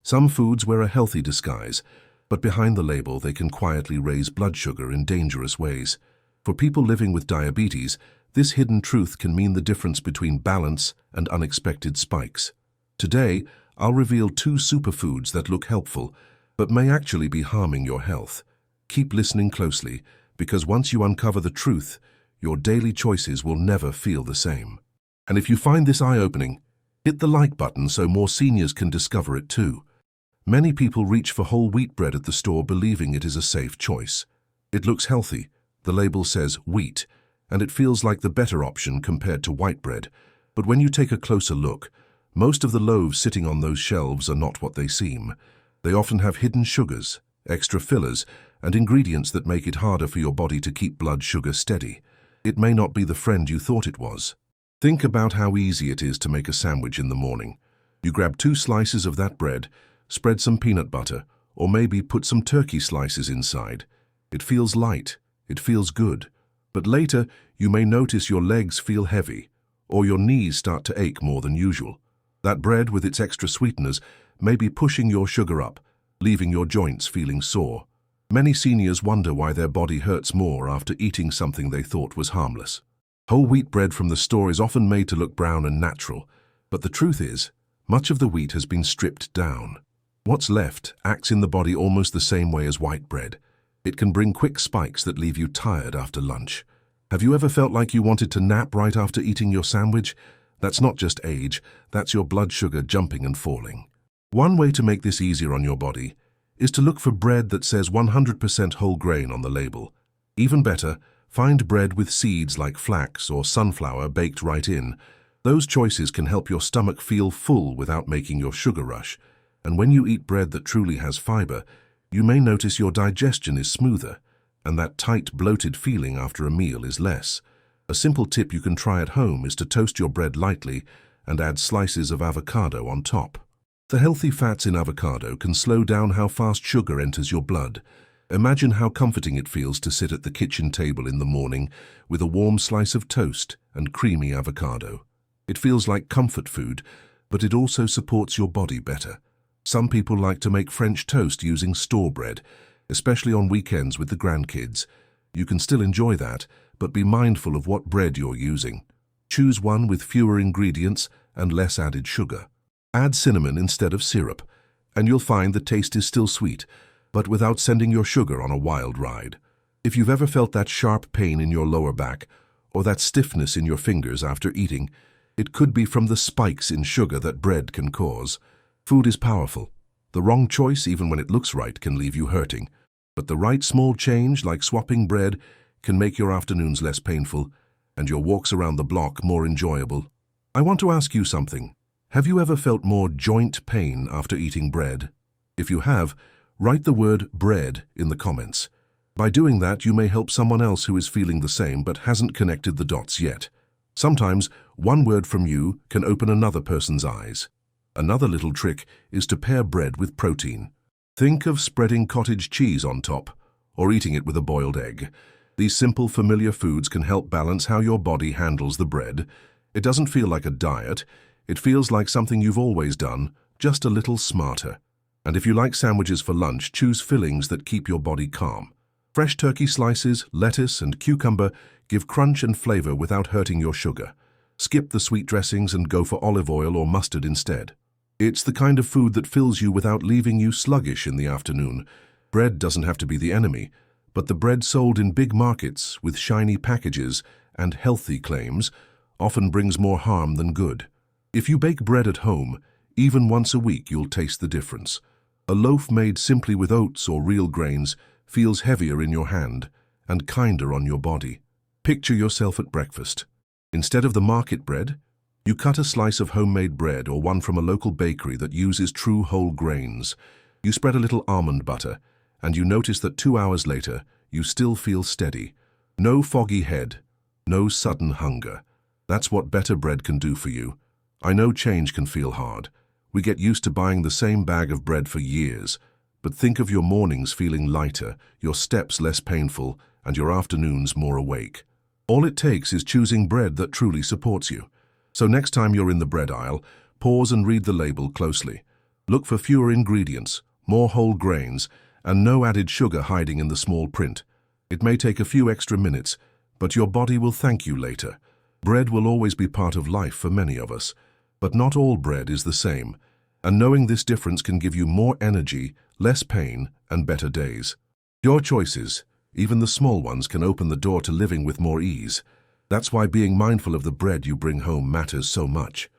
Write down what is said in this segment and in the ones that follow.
Some foods wear a healthy disguise, but behind the label they can quietly raise blood sugar in dangerous ways. For people living with diabetes, this hidden truth can mean the difference between balance and unexpected spikes. Today, I'll reveal 2 superfoods that look helpful, but may actually be harming your health. Keep listening closely, because once you uncover the truth, your daily choices will never feel the same. And if you find this eye-opening, hit the like button so more seniors can discover it too. Many people reach for whole wheat bread at the store believing it is a safe choice. It looks healthy, the label says wheat, and it feels like the better option compared to white bread. But when you take a closer look, most of the loaves sitting on those shelves are not what they seem. They often have hidden sugars, extra fillers, and ingredients that make it harder for your body to keep blood sugar steady. It may not be the friend you thought it was. Think about how easy it is to make a sandwich in the morning. You grab 2 slices of that bread, spread some peanut butter, or maybe put some turkey slices inside. It feels light, it feels good. But later, you may notice your legs feel heavy, or your knees start to ache more than usual. That bread with its extra sweeteners may be pushing your sugar up, leaving your joints feeling sore. Many seniors wonder why their body hurts more after eating something they thought was harmless. Whole wheat bread from the store is often made to look brown and natural, but the truth is, much of the wheat has been stripped down. What's left acts in the body almost the same way as white bread. It can bring quick spikes that leave you tired after lunch. Have you ever felt like you wanted to nap right after eating your sandwich? That's not just age, that's your blood sugar jumping and falling. One way to make this easier on your body is to look for bread that says 100% whole grain on the label. Even better, find bread with seeds like flax or sunflower baked right in. Those choices can help your stomach feel full without making your sugar rush. And when you eat bread that truly has fiber, you may notice your digestion is smoother, and that tight, bloated feeling after a meal is less. A simple tip you can try at home is to toast your bread lightly and add slices of avocado on top. The healthy fats in avocado can slow down how fast sugar enters your blood. Imagine how comforting it feels to sit at the kitchen table in the morning with a warm slice of toast and creamy avocado. It feels like comfort food, but it also supports your body better. Some people like to make French toast using store bread, especially on weekends with the grandkids. You can still enjoy that, but be mindful of what bread you're using. Choose one with fewer ingredients and less added sugar. Add cinnamon instead of syrup, and you'll find the taste is still sweet, but without sending your sugar on a wild ride. If you've ever felt that sharp pain in your lower back, or that stiffness in your fingers after eating, it could be from the spikes in sugar that bread can cause. Food is powerful. The wrong choice, even when it looks right, can leave you hurting. But the right small change, like swapping bread, can make your afternoons less painful and your walks around the block more enjoyable. I want to ask you something. Have you ever felt more joint pain after eating bread? If you have, write the word bread in the comments. By doing that, you may help someone else who is feeling the same but hasn't connected the dots yet. Sometimes, one word from you can open another person's eyes. Another little trick is to pair bread with protein. Think of spreading cottage cheese on top, or eating it with a boiled egg. These simple, familiar foods can help balance how your body handles the bread. It doesn't feel like a diet. It feels like something you've always done, just a little smarter. And if you like sandwiches for lunch, choose fillings that keep your body calm. Fresh turkey slices, lettuce, and cucumber give crunch and flavor without hurting your sugar. Skip the sweet dressings and go for olive oil or mustard instead. It's the kind of food that fills you without leaving you sluggish in the afternoon. Bread doesn't have to be the enemy, but the bread sold in big markets with shiny packages and healthy claims often brings more harm than good. If you bake bread at home, even once a week you'll taste the difference. A loaf made simply with oats or real grains feels heavier in your hand and kinder on your body. Picture yourself at breakfast. Instead of the market bread, you cut a slice of homemade bread or one from a local bakery that uses true whole grains. You spread a little almond butter, and you notice that 2 hours later, you still feel steady. No foggy head, no sudden hunger. That's what better bread can do for you. I know change can feel hard. We get used to buying the same bag of bread for years, but think of your mornings feeling lighter, your steps less painful, and your afternoons more awake. All it takes is choosing bread that truly supports you. So next time you're in the bread aisle, pause and read the label closely. Look for fewer ingredients, more whole grains, and no added sugar hiding in the small print. It may take a few extra minutes, but your body will thank you later. Bread will always be part of life for many of us, but not all bread is the same, and knowing this difference can give you more energy, less pain, and better days. Your choices, even the small ones, can open the door to living with more ease. That's why being mindful of the bread you bring home matters so much.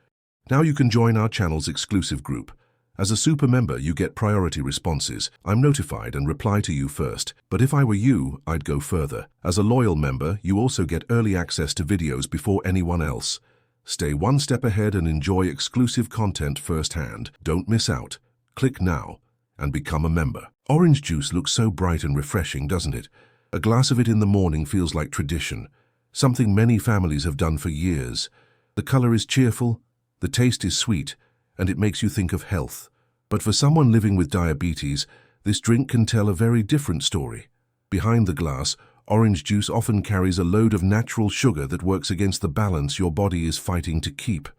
Now you can join our channel's exclusive group. As a super member, you get priority responses. I'm notified and reply to you first, but if I were you, I'd go further. As a loyal member, you also get early access to videos before anyone else. Stay one step ahead and enjoy exclusive content firsthand. Don't miss out. Click now and become a member. Orange juice looks so bright and refreshing, doesn't it? A glass of it in the morning feels like tradition, something many families have done for years. The color is cheerful, the taste is sweet, and it makes you think of health. But for someone living with diabetes, this drink can tell a very different story. Behind the glass, orange juice often carries a load of natural sugar that works against the balance your body is fighting to keep.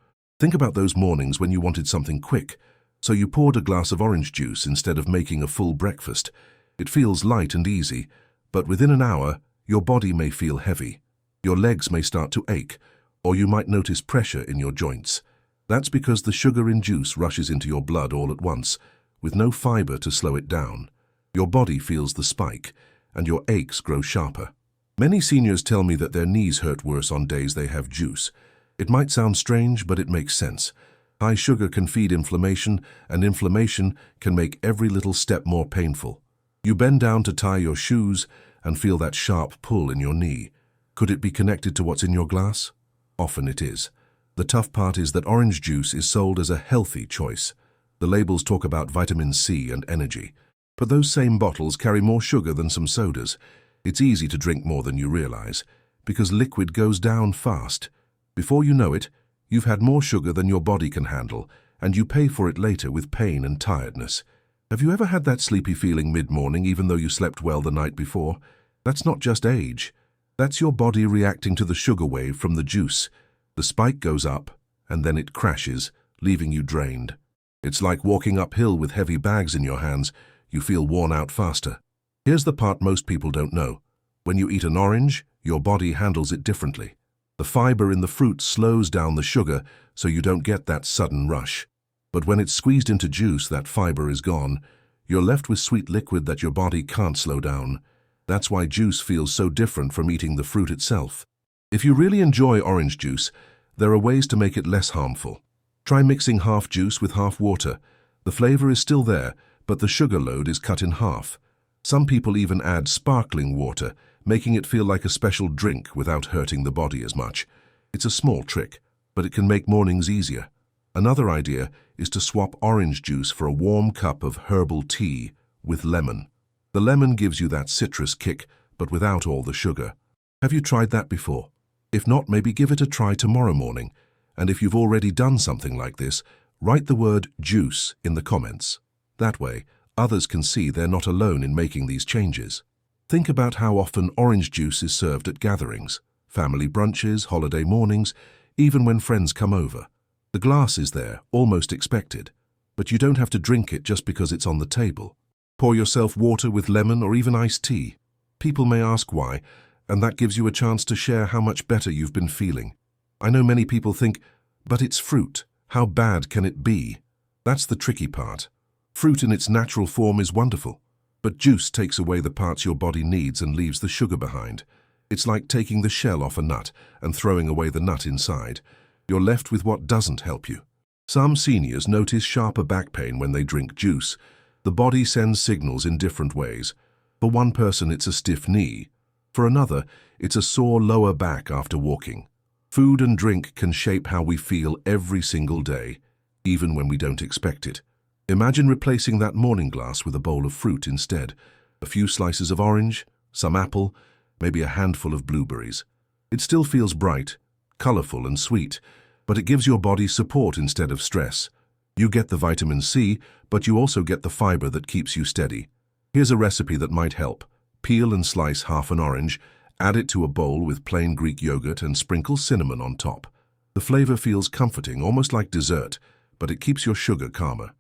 Think about those mornings when you wanted something quick, so you poured a glass of orange juice instead of making a full breakfast. It feels light and easy, but within an hour, your body may feel heavy. Your legs may start to ache, or you might notice pressure in your joints. That's because the sugar in juice rushes into your blood all at once, with no fiber to slow it down. Your body feels the spike, and your aches grow sharper. Many seniors tell me that their knees hurt worse on days they have juice. It might sound strange, but it makes sense. High sugar can feed inflammation, and inflammation can make every little step more painful. You bend down to tie your shoes and feel that sharp pull in your knee. Could it be connected to what's in your glass? Often it is. The tough part is that orange juice is sold as a healthy choice. The labels talk about vitamin C and energy, but those same bottles carry more sugar than some sodas. It's easy to drink more than you realize, because liquid goes down fast. Before you know it, you've had more sugar than your body can handle, and you pay for it later with pain and tiredness. Have you ever had that sleepy feeling mid-morning even though you slept well the night before? That's not just age. That's your body reacting to the sugar wave from the juice. The spike goes up, and then it crashes, leaving you drained. It's like walking uphill with heavy bags in your hands. You feel worn out faster. Here's the part most people don't know. When you eat an orange, your body handles it differently. The fiber in the fruit slows down the sugar, so you don't get that sudden rush. But when it's squeezed into juice, that fiber is gone. You're left with sweet liquid that your body can't slow down. That's why juice feels so different from eating the fruit itself. If you really enjoy orange juice, there are ways to make it less harmful. Try mixing half juice with half water. The flavor is still there, but the sugar load is cut in half. Some people even add sparkling water, making it feel like a special drink without hurting the body as much. It's a small trick, but it can make mornings easier. Another idea is to swap orange juice for a warm cup of herbal tea with lemon. The lemon gives you that citrus kick, but without all the sugar. Have you tried that before? If not, maybe give it a try tomorrow morning. And if you've already done something like this, write the word juice in the comments. That way, others can see they're not alone in making these changes. Think about how often orange juice is served at gatherings, family brunches, holiday mornings, even when friends come over. The glass is there, almost expected, but you don't have to drink it just because it's on the table. Pour yourself water with lemon or even iced tea. People may ask why, and that gives you a chance to share how much better you've been feeling. I know many people think, but it's fruit. How bad can it be? That's the tricky part. Fruit in its natural form is wonderful, but juice takes away the parts your body needs and leaves the sugar behind. It's like taking the shell off a nut and throwing away the nut inside. You're left with what doesn't help you. Some seniors notice sharper back pain when they drink juice. The body sends signals in different ways. For one person, it's a stiff knee. For another, it's a sore lower back after walking. Food and drink can shape how we feel every single day, even when we don't expect it. Imagine replacing that morning glass with a bowl of fruit instead. A few slices of orange, some apple, maybe a handful of blueberries. It still feels bright, colorful and sweet, but it gives your body support instead of stress. You get the vitamin C, but you also get the fiber that keeps you steady. Here's a recipe that might help. Peel and slice half an orange, add it to a bowl with plain Greek yogurt and sprinkle cinnamon on top. The flavor feels comforting, almost like dessert, but it keeps your sugar calmer.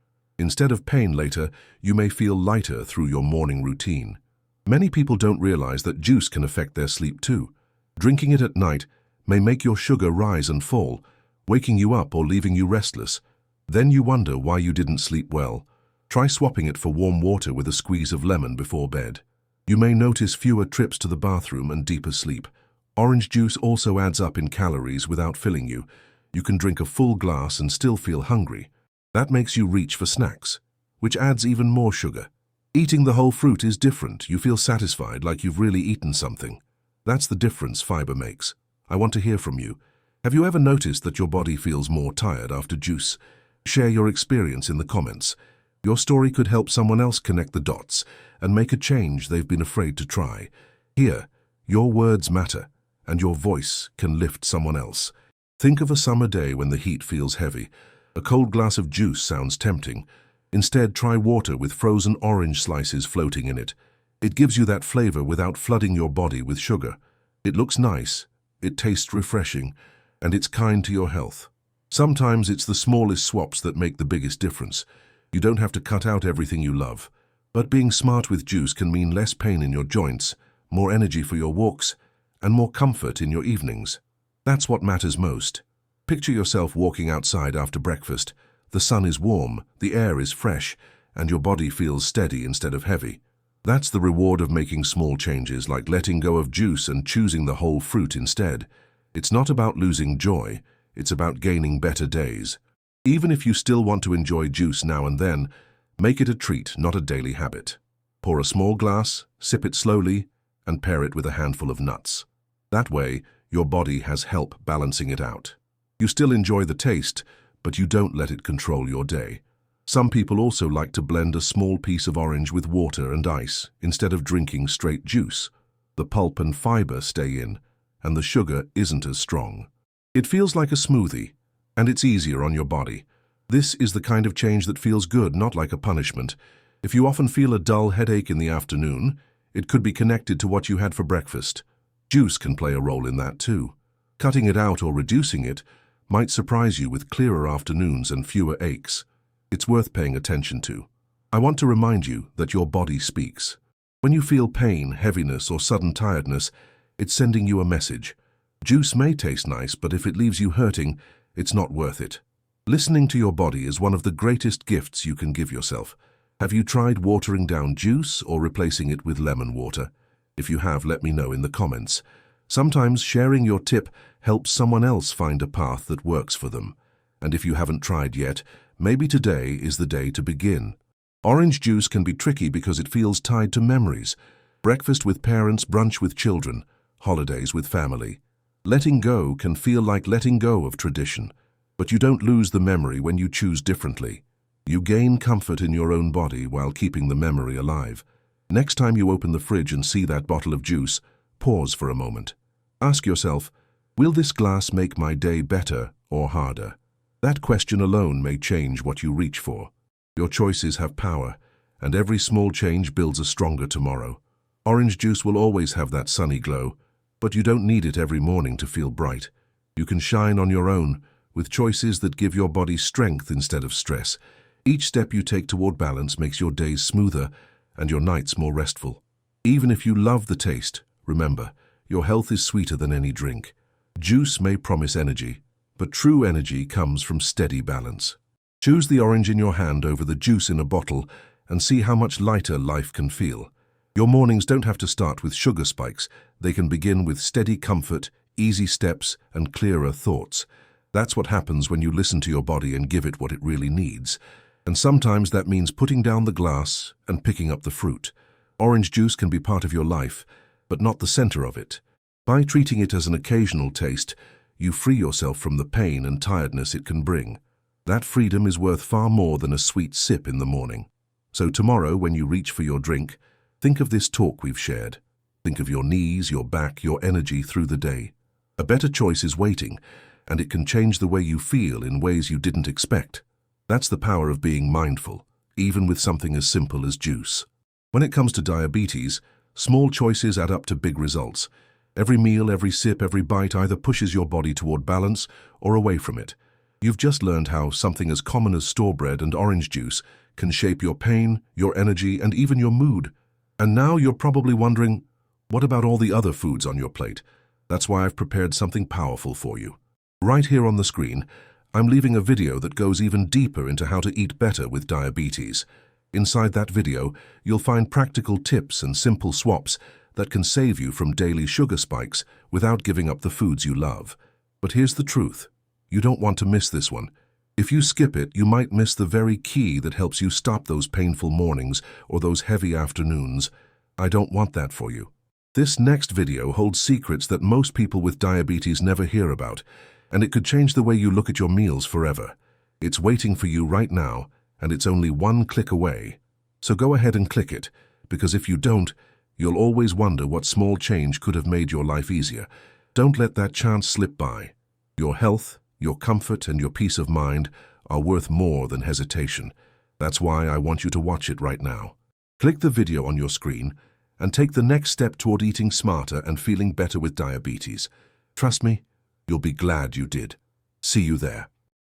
Instead of pain later, you may feel lighter through your morning routine. Many people don't realize that juice can affect their sleep too. Drinking it at night may make your sugar rise and fall, waking you up or leaving you restless. Then you wonder why you didn't sleep well. Try swapping it for warm water with a squeeze of lemon before bed. You may notice fewer trips to the bathroom and deeper sleep. Orange juice also adds up in calories without filling you. You can drink a full glass and still feel hungry. That makes you reach for snacks, which adds even more sugar. Eating the whole fruit is different. You feel satisfied, like you've really eaten something. That's the difference fiber makes. I want to hear from you. Have you ever noticed that your body feels more tired after juice? Share your experience in the comments. Your story could help someone else connect the dots and make a change they've been afraid to try. Here, your words matter, and your voice can lift someone else. Think of a summer day when the heat feels heavy. A cold glass of juice sounds tempting. Instead, try water with frozen orange slices floating in it. It gives you that flavor without flooding your body with sugar. It looks nice, it tastes refreshing, and it's kind to your health. Sometimes it's the smallest swaps that make the biggest difference. You don't have to cut out everything you love. But being smart with juice can mean less pain in your joints, more energy for your walks, and more comfort in your evenings. That's what matters most. Picture yourself walking outside after breakfast. The sun is warm, the air is fresh, and your body feels steady instead of heavy. That's the reward of making small changes, like letting go of juice and choosing the whole fruit instead. It's not about losing joy, it's about gaining better days. Even if you still want to enjoy juice now and then, make it a treat, not a daily habit. Pour a small glass, sip it slowly, and pair it with a handful of nuts. That way, your body has help balancing it out. You still enjoy the taste, but you don't let it control your day. Some people also like to blend a small piece of orange with water and ice instead of drinking straight juice. The pulp and fiber stay in, and the sugar isn't as strong. It feels like a smoothie, and it's easier on your body. This is the kind of change that feels good, not like a punishment. If you often feel a dull headache in the afternoon, it could be connected to what you had for breakfast. Juice can play a role in that too. Cutting it out or reducing it might surprise you with clearer afternoons and fewer aches. It's worth paying attention to. I want to remind you that your body speaks. When you feel pain, heaviness, or sudden tiredness, it's sending you a message. Juice may taste nice, but if it leaves you hurting, it's not worth it. Listening to your body is one of the greatest gifts you can give yourself. Have you tried watering down juice or replacing it with lemon water? If you have, let me know in the comments. Sometimes sharing your tip helps someone else find a path that works for them. And if you haven't tried yet, maybe today is the day to begin. Orange juice can be tricky because it feels tied to memories. Breakfast with parents, brunch with children, holidays with family. Letting go can feel like letting go of tradition, but you don't lose the memory when you choose differently. You gain comfort in your own body while keeping the memory alive. Next time you open the fridge and see that bottle of juice, pause for a moment. Ask yourself, will this glass make my day better or harder? That question alone may change what you reach for. Your choices have power, and every small change builds a stronger tomorrow. Orange juice will always have that sunny glow, but you don't need it every morning to feel bright. You can shine on your own, with choices that give your body strength instead of stress. Each step you take toward balance makes your days smoother and your nights more restful. Even if you love the taste, remember, your health is sweeter than any drink. Juice may promise energy, but true energy comes from steady balance. Choose the orange in your hand over the juice in a bottle and see how much lighter life can feel. Your mornings don't have to start with sugar spikes. They can begin with steady comfort, easy steps, and clearer thoughts. That's what happens when you listen to your body and give it what it really needs. And sometimes that means putting down the glass and picking up the fruit. Orange juice can be part of your life, but not the center of it. By treating it as an occasional taste, you free yourself from the pain and tiredness it can bring. That freedom is worth far more than a sweet sip in the morning. So tomorrow, when you reach for your drink, think of this talk we've shared. Think of your knees, your back, your energy through the day. A better choice is waiting, and it can change the way you feel in ways you didn't expect. That's the power of being mindful, even with something as simple as juice. When it comes to diabetes, small choices add up to big results. Every meal, every sip, every bite either pushes your body toward balance or away from it. You've just learned how something as common as store bread and orange juice can shape your pain, your energy, and even your mood. And now you're probably wondering, what about all the other foods on your plate? That's why I've prepared something powerful for you. Right here on the screen, I'm leaving a video that goes even deeper into how to eat better with diabetes. Inside that video, you'll find practical tips and simple swaps that can save you from daily sugar spikes without giving up the foods you love. But here's the truth. You don't want to miss this one. If you skip it, you might miss the very key that helps you stop those painful mornings or those heavy afternoons. I don't want that for you. This next video holds secrets that most people with diabetes never hear about, and it could change the way you look at your meals forever. It's waiting for you right now, and it's only one click away. So go ahead and click it, because if you don't, you'll always wonder what small change could have made your life easier. Don't let that chance slip by. Your health, your comfort, and your peace of mind are worth more than hesitation. That's why I want you to watch it right now. Click the video on your screen and take the next step toward eating smarter and feeling better with diabetes. Trust me, you'll be glad you did. See you there.